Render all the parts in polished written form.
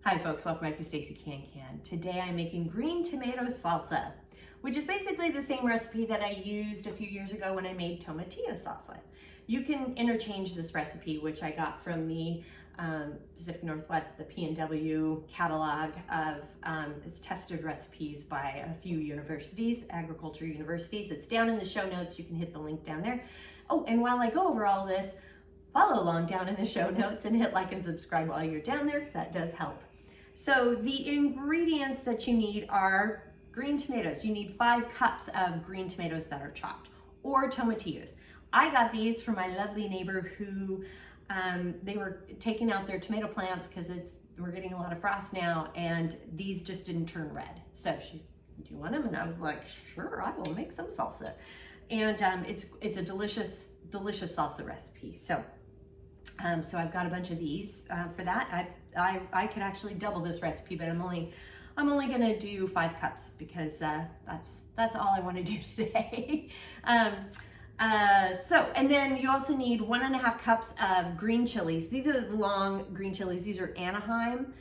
Hi folks, welcome back to Stacey Can. Today I'm making green tomato salsa, which is basically the same recipe that I used a few years ago when I made tomatillo salsa. You can interchange this recipe, which I got from the Pacific Northwest, the P&W catalog of it's tested recipes by a few universities, agriculture universities. It's down in the show notes. You can hit the link down there. Oh, and while I go over all this, follow along down in the show notes and hit like and subscribe while you're down there because that does help. So the ingredients that you need are green tomatoes. You need 5 cups of green tomatoes that are chopped, or tomatillos. I got these from my lovely neighbor who they were taking out their tomato plants because we're getting a lot of frost now, and these just didn't turn red. So she's, do you want them? And I was like, sure, I will make some salsa. And it's a delicious salsa recipe. So I've got a bunch of these for that. I could actually double this recipe, but I'm only gonna do 5 cups because that's all I want to do today. And then you also need 1.5 cups of green chilies. These are the long green chilies. These are Anaheim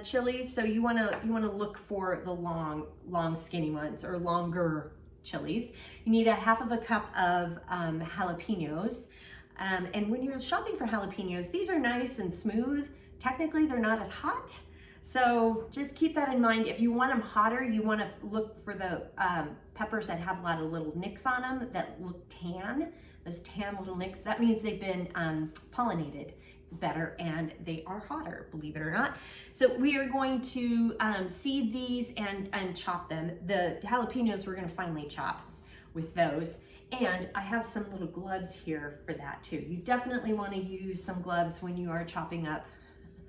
chilies. So you wanna look for the long skinny ones or longer chilies. You need 1/2 cup of jalapenos. And when you're shopping for jalapenos, these are nice and smooth. Technically, they're not as hot. So just keep that in mind. If you want them hotter, you want to look for the peppers that have a lot of little nicks on them that look tan. Those tan little nicks, that means they've been pollinated better and they are hotter, believe it or not. So we are going to seed these and chop them. The jalapenos we're going to finally chop with those. And I have some little gloves here for that too. You definitely want to use some gloves when you are chopping up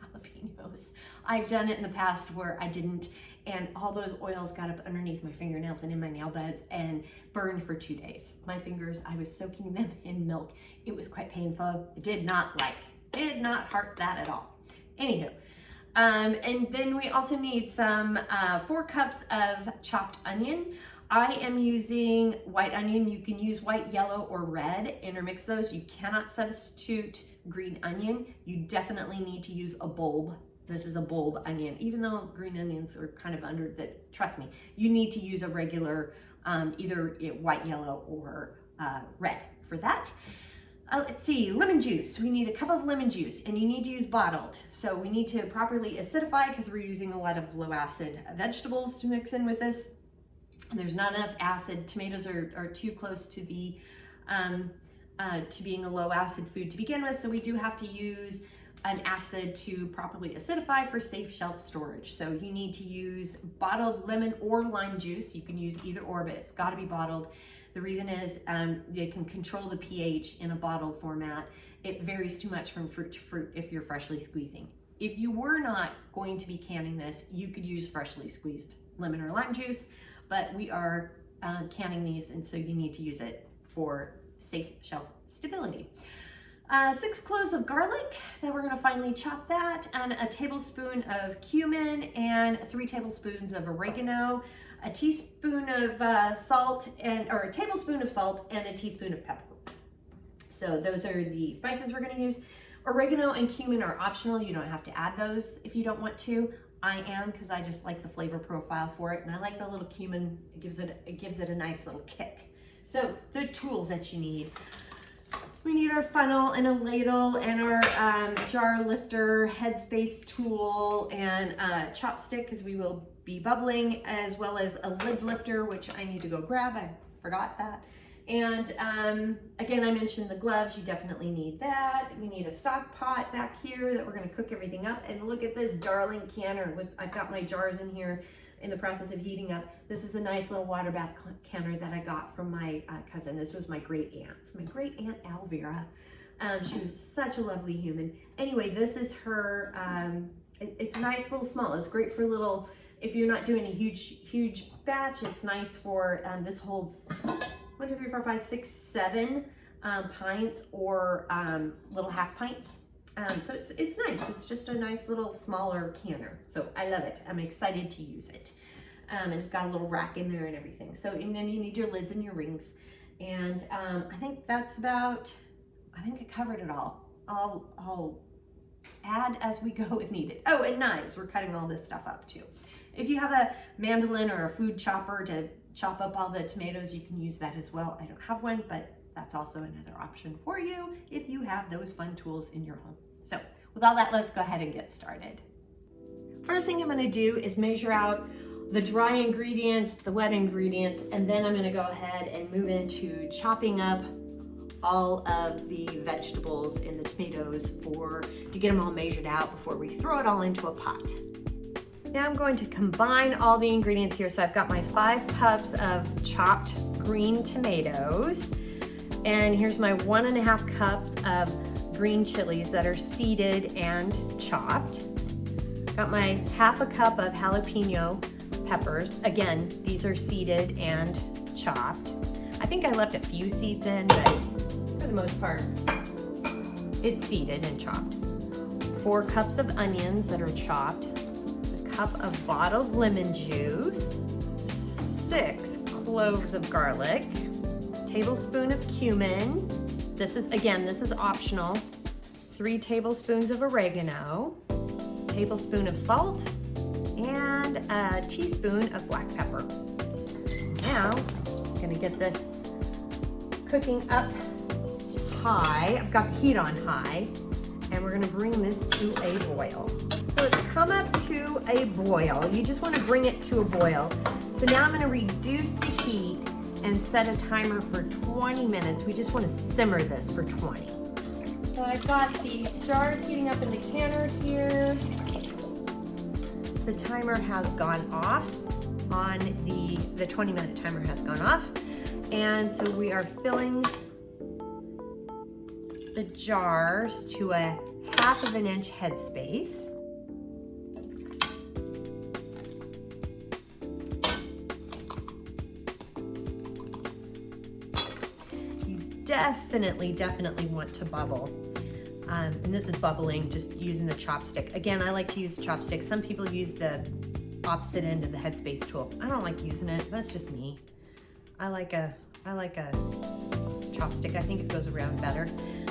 jalapenos. I've done it in the past where I didn't, and all those oils got up underneath my fingernails and in my nail beds and burned for 2 days. My fingers, I was soaking them in milk. It was quite painful. I did not heart that at all. Anywho, and then we also need some 4 cups of chopped onion. I am using white onion. You can use white, yellow, or red. Intermix those. You cannot substitute green onion. You definitely need to use a bulb. This is a bulb onion. Even though green onions are kind of under the, trust me, you need to use a regular, either white, yellow, or red for that. Let's see, lemon juice. We need 1 cup of lemon juice, and you need to use bottled. So we need to properly acidify because we're using a lot of low acid vegetables to mix in with this. There's not enough acid. Tomatoes are too close to the to being a low acid food to begin with, so we do have to use an acid to properly acidify for safe shelf storage. So you need to use bottled lemon or lime juice. You can use either or, but it's got to be bottled. The reason is you can control the pH in a bottled format. It varies too much from fruit to fruit if you're freshly squeezing. If you were not going to be canning this, you could use freshly squeezed lemon or lime juice, but we are canning these, and so you need to use it for safe shelf stability. 6 cloves of garlic, then we're gonna finally chop that, and a tablespoon of cumin, and 3 tablespoons of oregano, a teaspoon of salt, or a tablespoon of salt, and a teaspoon of pepper. So those are the spices we're gonna use. Oregano and cumin are optional. You don't have to add those if you don't want to. I am, because I just like the flavor profile for it, and I like the little cumin. It gives it a nice little kick. So the tools that you need. We need our funnel and a ladle and our jar lifter, Headspace tool, and Chopstick because we will be bubbling, as well as a lid lifter, which I need to go grab. I forgot that. And again, I mentioned the gloves. You definitely need that. We need a stock pot back here that we're going to cook everything up. And look at this darling canner. I've got my jars in here in the process of heating up. This is a nice little water bath canner that I got from my cousin. This was my great aunt's. My great aunt Alvira. She was such a lovely human. Anyway, this is her. It's a nice little small. It's great for little. If you're not doing a huge batch, it's nice for. This holds 1, 2, 3, 4, 5, 6, 7 pints or little half pints. So it's nice. It's just a nice little smaller canner. So I love it. I'm excited to use it. And it's got a little rack in there and everything. So, and then you need your lids and your rings. And I think that's about, I think I covered it all. I'll add as we go if needed. Oh, and knives, we're cutting all this stuff up too. If you have a mandolin or a food chopper to chop up all the tomatoes, you can use that as well. I don't have one, but that's also another option for you if you have those fun tools in your home. So with all that, let's go ahead and get started. First thing I'm gonna do is measure out the dry ingredients, the wet ingredients, and then I'm gonna go ahead and move into chopping up all of the vegetables and the tomatoes to get them all measured out before we throw it all into a pot. Now I'm going to combine all the ingredients here. So I've got my 5 cups of chopped green tomatoes, and here's my 1.5 cups of green chilies that are seeded and chopped. Got my 1/2 cup of jalapeno peppers. Again, these are seeded and chopped. I think I left a few seeds in, but for the most part, it's seeded and chopped. 4 cups of onions that are chopped. A cup of bottled lemon juice. 6 cloves of garlic. Tablespoon of cumin. This is optional. 3 tablespoons of oregano. Tablespoon of salt, and a teaspoon of black pepper. Now, I'm gonna get this cooking up high. I've got the heat on high, and we're gonna bring this to a boil. So it's come up to a boil. You just wanna bring it to a boil. So now I'm gonna reduce the heat and set a timer for 20 minutes. We just wanna simmer this for 20. So I've got the jars heating up in the canner here. The timer has gone off on the 20-minute timer has gone off. And so we are filling the jars to a 1/2 inch headspace. You definitely want to bubble. And this is bubbling just using the chopstick. Again, I like to use chopstick. Some people use the opposite end of the Headspace tool. I don't like using it. That's just me. I like a chopstick. I think it goes around better.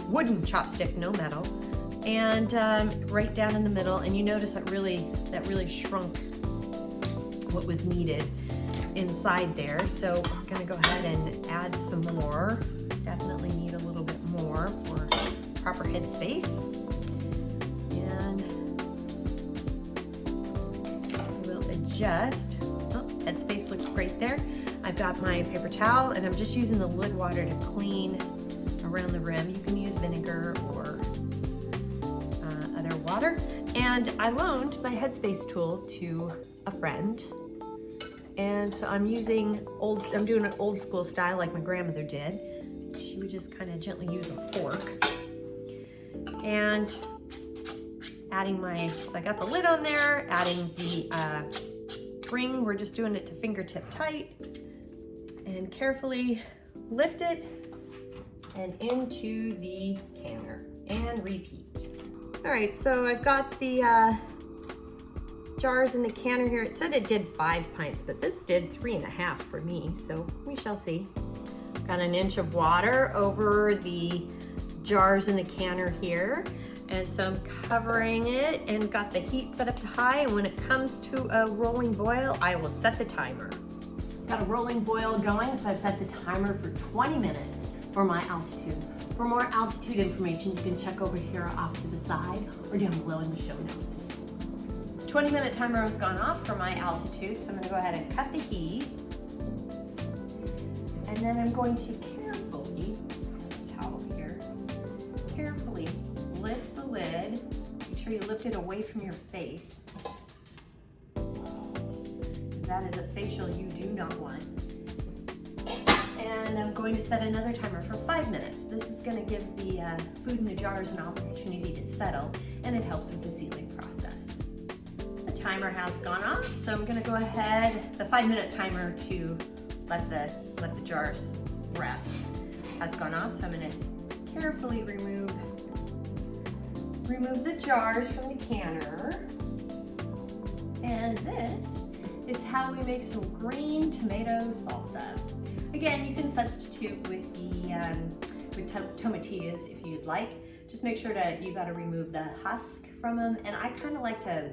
Wooden chopstick, no metal. And right down in the middle. And you notice that really shrunk what was needed inside there. So I'm gonna go ahead and add some more. Definitely need a little bit more for proper headspace. And we'll adjust. Oh, headspace looks great there. I've got my paper towel, and I'm just using the lid water to clean around the rim. You can use vinegar or other water. And I loaned my Headspace tool to a friend. And so I'm doing an old school style like my grandmother did. She would just kind of gently use a fork. And adding so I got the lid on there, adding the ring, we're just doing it to fingertip tight, and carefully lift it and into the canner and repeat. All right, so I've got the jars in the canner here. It said it did 5 pints, but this did 3.5 for me, so we shall see. Got 1 inch of water over the jars in the canner here, and so I'm covering it and got the heat set up to high, and when it comes to a rolling boil, I will set the timer. Got a rolling boil going, so I've set the timer for 20 minutes for my altitude. For more altitude information, you can check over here off to the side or down below in the show notes. 20-minute timer has gone off for my altitude, so I'm gonna go ahead and cut the heat. And then I'm going to carefully lift the lid. Make sure you lift it away from your face. That is a facial you do not want. And I'm going to set another timer for 5 minutes. This is going to give the food in the jars an opportunity to settle, and it helps with the sealing process. The timer has gone off, so I'm going to go ahead, the 5-minute timer to let the jars rest has gone off, so I'm going to carefully remove the jars from the canner. And this is how we make some green tomato salsa. Again, you can substitute with the tomatillos if you'd like. Just make sure that you got to remove the husk from them, and I kind of like to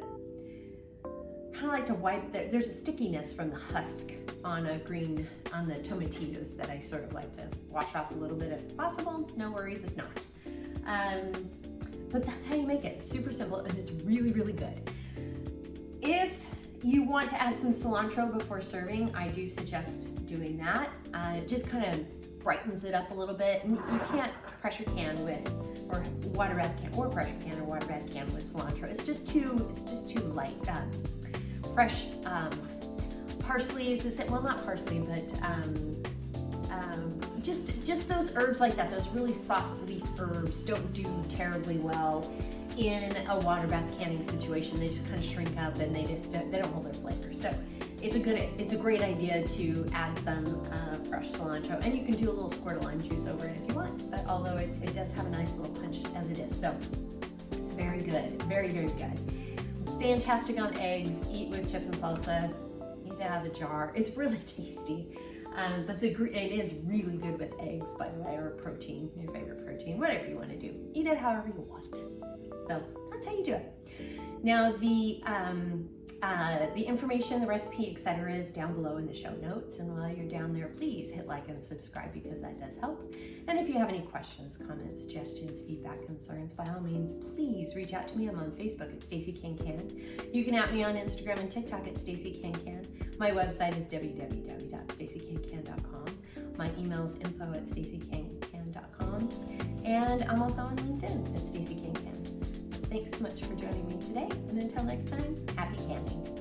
wipe there's a stickiness from the husk on the tomatillos that I sort of like to wash off a little bit if possible. No worries if not. But that's how you make it. Super simple, and it's really, really good. If you want to add some cilantro before serving, I do suggest doing that. It just kind of brightens it up a little bit. And you can't pressure can or water bath can or pressure can or water bath can with cilantro. It's just too light. Fresh parsley is the same. Well, not parsley, but just those herbs like that. Those really soft leaf herbs don't do terribly well in a water bath canning situation. They just kind of shrink up and they don't hold their flavor. So it's a great idea to add some fresh cilantro, and you can do a little squirt of lime juice over it if you want. But although it does have a nice little punch as it is, so it's very good, very, very good. Fantastic on eggs. Eat with chips and salsa. Eat it out of the jar. It's really tasty. But it is really good with eggs, by the way, or protein, your favorite protein, whatever you want to do. Eat it however you want. So that's how you do it. Now the information, the recipe, etc. is down below in the show notes. And while you're down there, please hit like and subscribe because that does help. And if you have any questions, comments, suggestions, feedback, concerns, by all means, please reach out to me. I'm on Facebook at Stacey Can. You can at me on Instagram and TikTok at Stacey Can. My website is www.staceycancan.com. My email is info@staceycancan.com. And I'm also on LinkedIn at Stacey Can. Thanks so much for joining me today. And until next time, happy canning.